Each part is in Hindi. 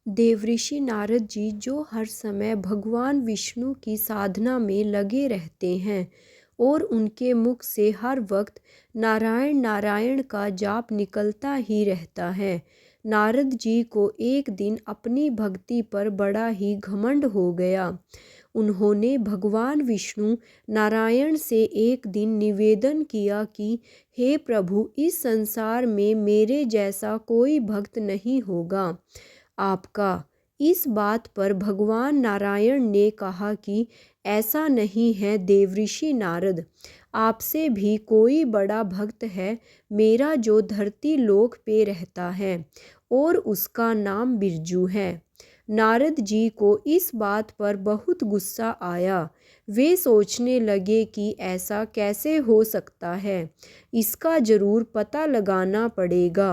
देवऋषि नारद जी जो हर समय भगवान विष्णु की साधना में लगे रहते हैं और उनके मुख से हर वक्त नारायण नारायण का जाप निकलता ही रहता है। नारद जी को एक दिन अपनी भक्ति पर बड़ा ही घमंड हो गया। उन्होंने भगवान विष्णु नारायण से एक दिन निवेदन किया कि हे प्रभु, इस संसार में मेरे जैसा कोई भक्त नहीं होगा आपका। इस बात पर भगवान नारायण ने कहा कि ऐसा नहीं है देवऋषि नारद, आपसे भी कोई बड़ा भक्त है मेरा जो धरती लोक पे रहता है और उसका नाम बिरजू है। नारद जी को इस बात पर बहुत गुस्सा आया। वे सोचने लगे कि ऐसा कैसे हो सकता है, इसका ज़रूर पता लगाना पड़ेगा।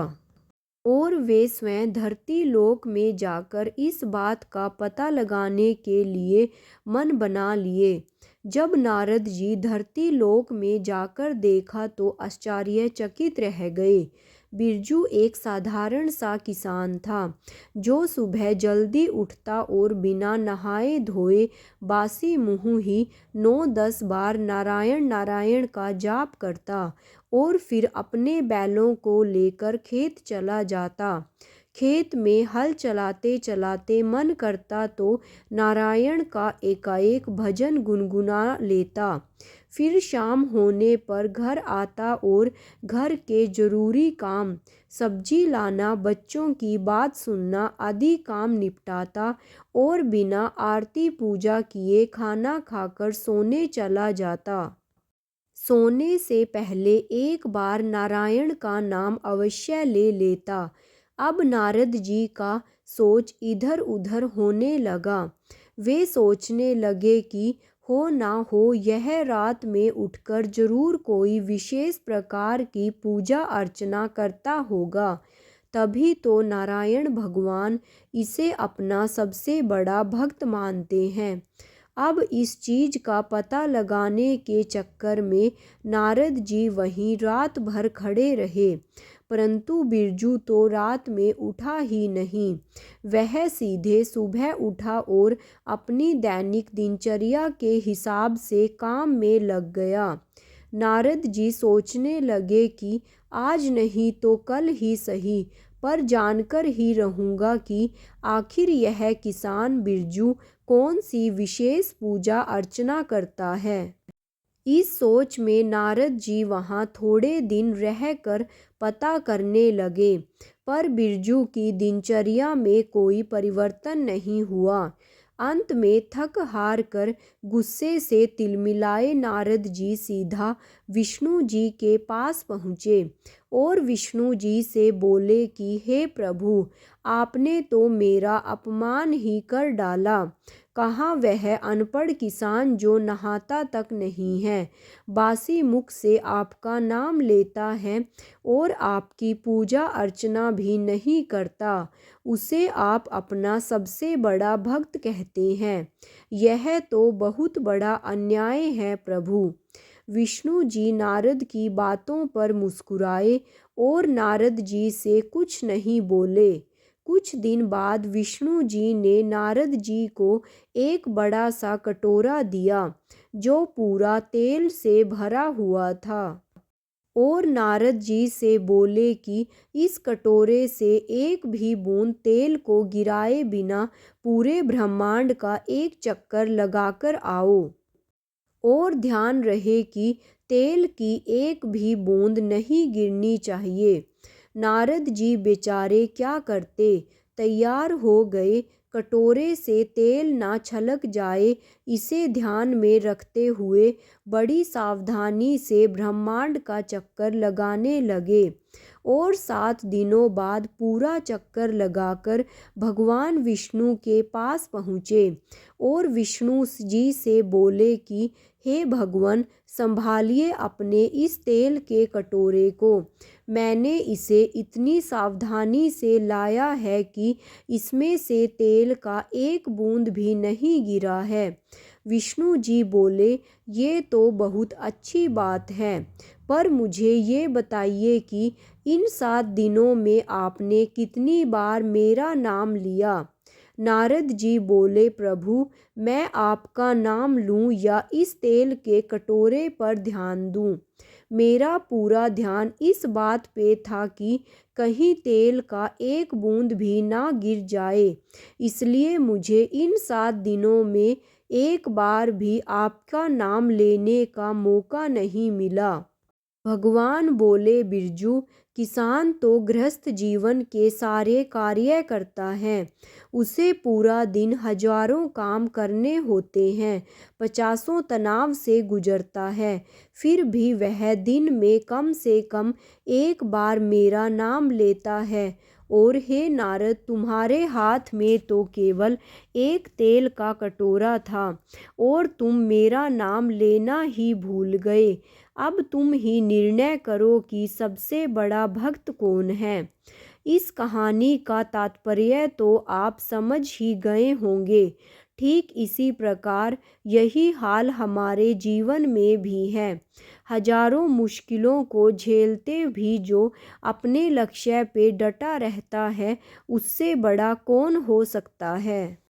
और वे स्वयं धरती लोक में जाकर इस बात का पता लगाने के लिए मन बना लिए। जब नारद जी धरती लोक में जाकर देखा तो आश्चर्यचकित रह गए। बिरजू एक साधारण सा किसान था जो सुबह जल्दी उठता और बिना नहाए धोए बासी मुँह ही 9-10 बार नारायण नारायण का जाप करता और फिर अपने बैलों को लेकर खेत चला जाता। खेत में हल चलाते चलाते मन करता तो नारायण का एकाएक भजन गुनगुना लेता। फिर शाम होने पर घर आता और घर के जरूरी काम, सब्जी लाना, बच्चों की बात सुनना आदि काम निपटाता और बिना आरती पूजा किए खाना खाकर सोने चला जाता। सोने से पहले एक बार नारायण का नाम अवश्य ले लेता। अब नारद जी का सोच इधर उधर होने लगा। वे सोचने लगे कि हो ना हो यह रात में उठकर जरूर कोई विशेष प्रकार की पूजा अर्चना करता होगा, तभी तो नारायण भगवान इसे अपना सबसे बड़ा भक्त मानते हैं। अब इस चीज़ का पता लगाने के चक्कर में नारद जी वहीं रात भर खड़े रहे, परंतु बिरजू तो रात में उठा ही नहीं। वह सीधे सुबह उठा और अपनी दैनिक दिनचर्या के हिसाब से काम में लग गया। नारद जी सोचने लगे कि आज नहीं तो कल ही सही, पर जानकर ही रहूँगा कि आखिर यह किसान बिरजू कौन सी विशेष पूजा अर्चना करता है। इस सोच में नारद जी वहाँ थोड़े दिन रहकर पता करने लगे, पर बिरजू की दिनचर्या में कोई परिवर्तन नहीं हुआ। अंत में थक हार कर गुस्से से तिलमिलाए नारद जी सीधा विष्णु जी के पास पहुँचे और विष्णु जी से बोले कि हे प्रभु, आपने तो मेरा अपमान ही कर डाला। कहाँ वह अनपढ़ किसान जो नहाता तक नहीं है, बासी मुख से आपका नाम लेता है और आपकी पूजा अर्चना भी नहीं करता, उसे आप अपना सबसे बड़ा भक्त कहते हैं। यह तो बहुत बड़ा अन्याय है प्रभु। विष्णु जी नारद की बातों पर मुस्कुराए और नारद जी से कुछ नहीं बोले। कुछ दिन बाद विष्णु जी ने नारद जी को एक बड़ा सा कटोरा दिया जो पूरा तेल से भरा हुआ था और नारद जी से बोले कि इस कटोरे से एक भी बूंद तेल को गिराए बिना पूरे ब्रह्मांड का एक चक्कर लगाकर आओ और ध्यान रहे कि तेल की एक भी बूंद नहीं गिरनी चाहिए। नारद जी बेचारे क्या करते, तैयार हो गए। कटोरे से तेल ना छलक जाए इसे ध्यान में रखते हुए बड़ी सावधानी से ब्रह्मांड का चक्कर लगाने लगे और 7 दिनों बाद पूरा चक्कर लगाकर भगवान विष्णु के पास पहुँचे और विष्णु जी से बोले कि हे भगवान, संभालिए अपने इस तेल के कटोरे को। मैंने इसे इतनी सावधानी से लाया है कि इसमें से तेल का एक बूंद भी नहीं गिरा है। विष्णु जी बोले, ये तो बहुत अच्छी बात है, पर मुझे ये बताइए कि इन 7 दिनों में आपने कितनी बार मेरा नाम लिया? नारद जी बोले, प्रभु, मैं आपका नाम लूं या इस तेल के कटोरे पर ध्यान दूं? मेरा पूरा ध्यान इस बात पे था कि कहीं तेल का एक बूंद भी ना गिर जाए, इसलिए मुझे इन 7 दिनों में एक बार भी आपका नाम लेने का मौका नहीं मिला। भगवान बोले, बिरजू, किसान तो गृहस्थ जीवन के सारे कार्य करता है। उसे पूरा दिन हजारों काम करने होते हैं, 50 तनाव से गुजरता है, फिर भी वह दिन में कम से कम एक बार मेरा नाम लेता है। और हे नारद, तुम्हारे हाथ में तो केवल एक तेल का कटोरा था और तुम मेरा नाम लेना ही भूल गए। अब तुम ही निर्णय करो कि सबसे बड़ा भक्त कौन है। इस कहानी का तात्पर्य तो आप समझ ही गए होंगे। ठीक इसी प्रकार यही हाल हमारे जीवन में भी है। हजारों मुश्किलों को झेलते भी जो अपने लक्ष्य पे डटा रहता है, उससे बड़ा कौन हो सकता है।